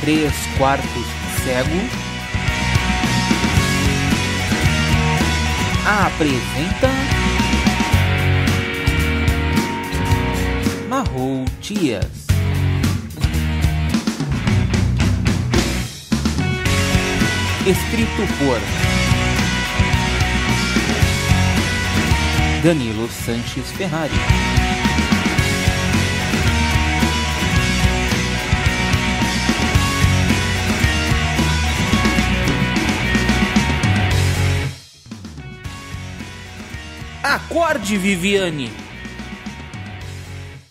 3/4 cego, apresenta Marrou Dias. Escrito por Danilo Sanches Ferrari. Acorde, Viviane!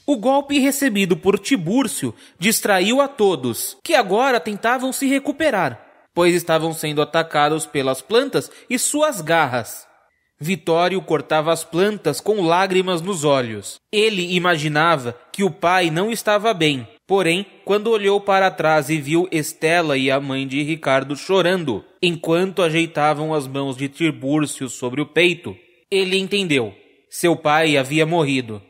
O golpe recebido por Tibúrcio distraiu a todos, que agora tentavam se recuperar, pois estavam sendo atacados pelas plantas e suas garras. Vitório cortava as plantas com lágrimas nos olhos. Ele imaginava que o pai não estava bem, porém, quando olhou para trás e viu Estela e a mãe de Ricardo chorando, enquanto ajeitavam as mãos de Tibúrcio sobre o peito, ele entendeu. Seu pai havia morrido.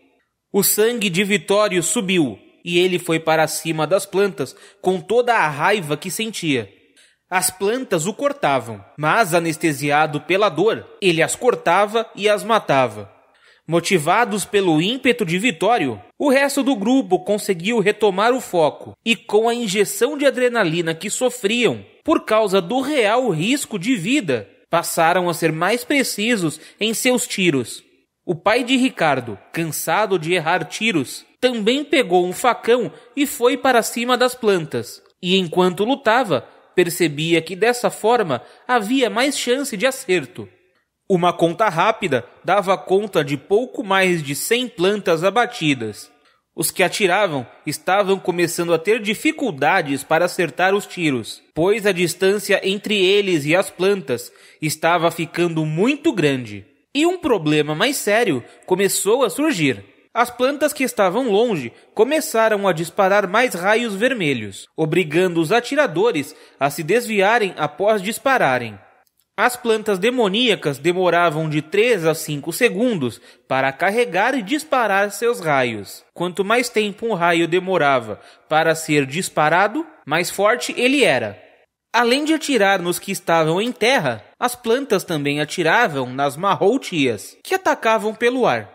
O sangue de Vitório subiu, e ele foi para cima das plantas com toda a raiva que sentia. As plantas o cortavam, mas anestesiado pela dor, ele as cortava e as matava. Motivados pelo ímpeto de Vitório, o resto do grupo conseguiu retomar o foco, e com a injeção de adrenalina que sofriam, por causa do real risco de vida, passaram a ser mais precisos em seus tiros. O pai de Ricardo, cansado de errar tiros, também pegou um facão e foi para cima das plantas. E enquanto lutava, percebia que dessa forma havia mais chance de acerto. Uma conta rápida dava conta de pouco mais de 100 plantas abatidas. Os que atiravam estavam começando a ter dificuldades para acertar os tiros, pois a distância entre eles e as plantas estava ficando muito grande. E um problema mais sério começou a surgir. As plantas que estavam longe começaram a disparar mais raios vermelhos, obrigando os atiradores a se desviarem após dispararem. As plantas demoníacas demoravam de 3 a 5 segundos para carregar e disparar seus raios. Quanto mais tempo um raio demorava para ser disparado, mais forte ele era. Além de atirar nos que estavam em terra, as plantas também atiravam nas marroutias, que atacavam pelo ar.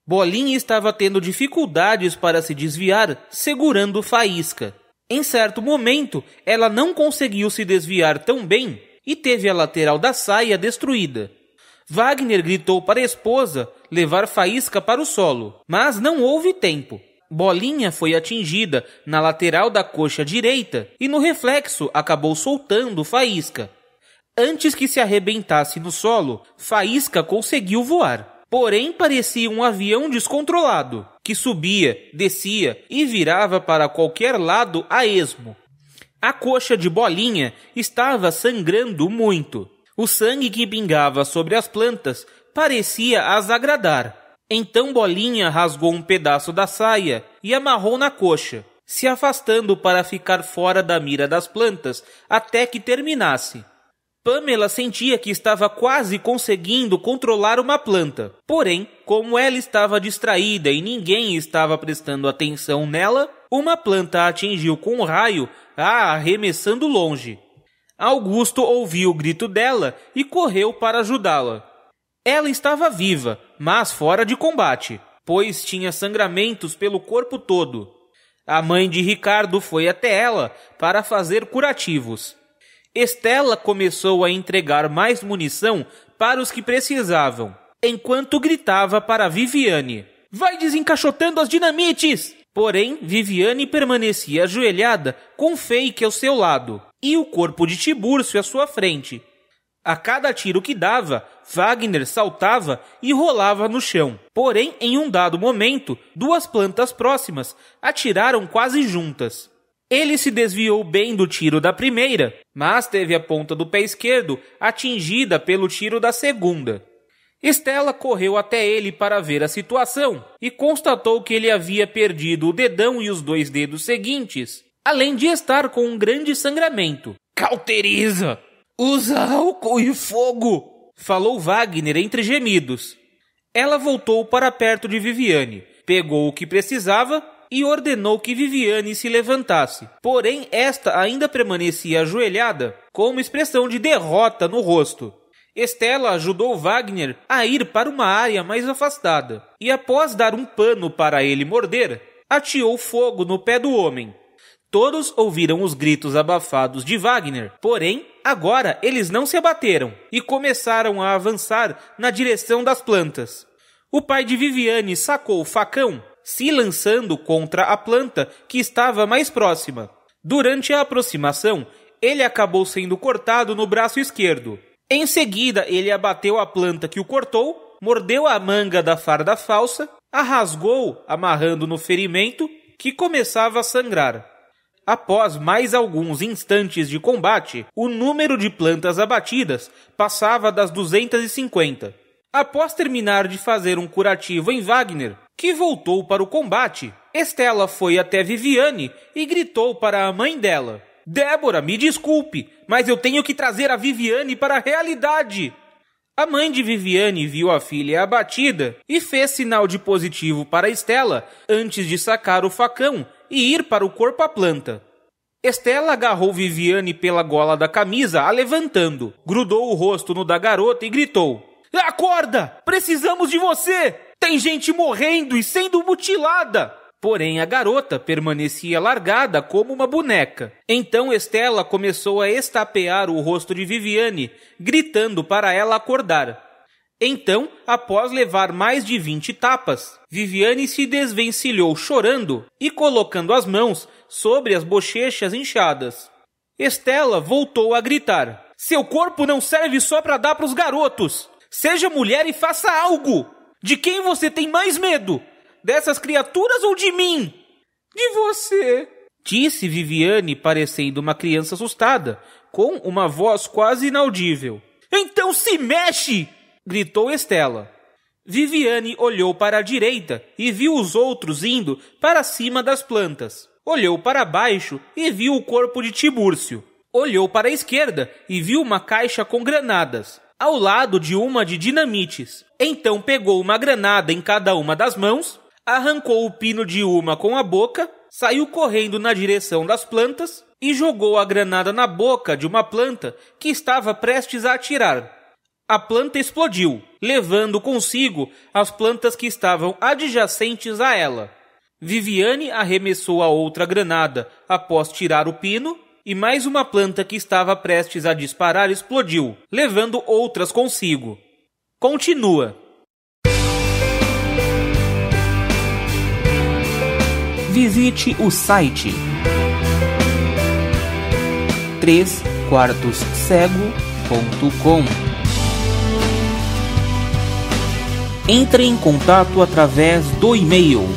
Bolinha estava tendo dificuldades para se desviar, segurando Faísca. Em certo momento, ela não conseguiu se desviar tão bem e teve a lateral da saia destruída. Wagner gritou para a esposa levar Faísca para o solo, mas não houve tempo. Bolinha foi atingida na lateral da coxa direita e no reflexo acabou soltando Faísca. Antes que se arrebentasse no solo, Faísca conseguiu voar. Porém, parecia um avião descontrolado, que subia, descia e virava para qualquer lado a esmo. A coxa de Bolinha estava sangrando muito. O sangue que pingava sobre as plantas parecia as agradar. Então Bolinha rasgou um pedaço da saia e amarrou na coxa, se afastando para ficar fora da mira das plantas até que terminasse. Pamela sentia que estava quase conseguindo controlar uma planta. Porém, como ela estava distraída e ninguém estava prestando atenção nela, uma planta a atingiu com um raio, a arremessando longe. Augusto ouviu o grito dela e correu para ajudá-la. Ela estava viva, mas fora de combate, pois tinha sangramentos pelo corpo todo. A mãe de Ricardo foi até ela para fazer curativos. Estela começou a entregar mais munição para os que precisavam, enquanto gritava para Viviane: "Vai desencaixotando as dinamites!" Porém, Viviane permanecia ajoelhada com Fake ao seu lado e o corpo de Tibúrcio à sua frente. A cada tiro que dava, Wagner saltava e rolava no chão. Porém, em um dado momento, 2 plantas próximas atiraram quase juntas. Ele se desviou bem do tiro da primeira, mas teve a ponta do pé esquerdo atingida pelo tiro da segunda. Estela correu até ele para ver a situação e constatou que ele havia perdido o dedão e os 2 dedos seguintes, além de estar com um grande sangramento. "Cauteriza! Usa álcool e fogo!" falou Wagner entre gemidos. Ela voltou para perto de Viviane, pegou o que precisava e ordenou que Viviane se levantasse. Porém, esta ainda permanecia ajoelhada, com uma expressão de derrota no rosto. Estela ajudou Wagner a ir para uma área mais afastada, e após dar um pano para ele morder, ateou fogo no pé do homem. Todos ouviram os gritos abafados de Wagner, porém, agora eles não se abateram e começaram a avançar na direção das plantas. O pai de Viviane sacou o facão, se lançando contra a planta que estava mais próxima. Durante a aproximação, ele acabou sendo cortado no braço esquerdo. Em seguida, ele abateu a planta que o cortou, mordeu a manga da farda falsa, a rasgou, amarrando no ferimento, que começava a sangrar. Após mais alguns instantes de combate, o número de plantas abatidas passava das 250. Após terminar de fazer um curativo em Wagner, que voltou para o combate, Estela foi até Viviane e gritou para a mãe dela: "Débora, me desculpe, mas eu tenho que trazer a Viviane para a realidade." A mãe de Viviane viu a filha abatida e fez sinal de positivo para Estela antes de sacar o facão e ir para o corpo à planta. Estela agarrou Viviane pela gola da camisa, a levantando, grudou o rosto no da garota e gritou: "Acorda! Precisamos de você! Tem gente morrendo e sendo mutilada!" Porém, a garota permanecia largada como uma boneca. Então Estela começou a estapear o rosto de Viviane, gritando para ela acordar. Então, após levar mais de 20 tapas, Viviane se desvencilhou chorando e colocando as mãos sobre as bochechas inchadas. Estela voltou a gritar: "Seu corpo não serve só para dar para os garotos! Seja mulher e faça algo! De quem você tem mais medo? Dessas criaturas ou de mim?" "De você", disse Viviane, parecendo uma criança assustada, com uma voz quase inaudível. "Então se mexe!" gritou Estela. Viviane olhou para a direita e viu os outros indo para cima das plantas. Olhou para baixo e viu o corpo de Tibúrcio. Olhou para a esquerda e viu uma caixa com granadas, ao lado de uma de dinamites. Então pegou uma granada em cada uma das mãos, arrancou o pino de uma com a boca, saiu correndo na direção das plantas e jogou a granada na boca de uma planta que estava prestes a atirar. A planta explodiu, levando consigo as plantas que estavam adjacentes a ela. Viviane arremessou a outra granada após tirar o pino, e mais uma planta que estava prestes a disparar explodiu, levando outras consigo. Continua. Visite o site 3quartoscego.com. Entre em contato através do e-mail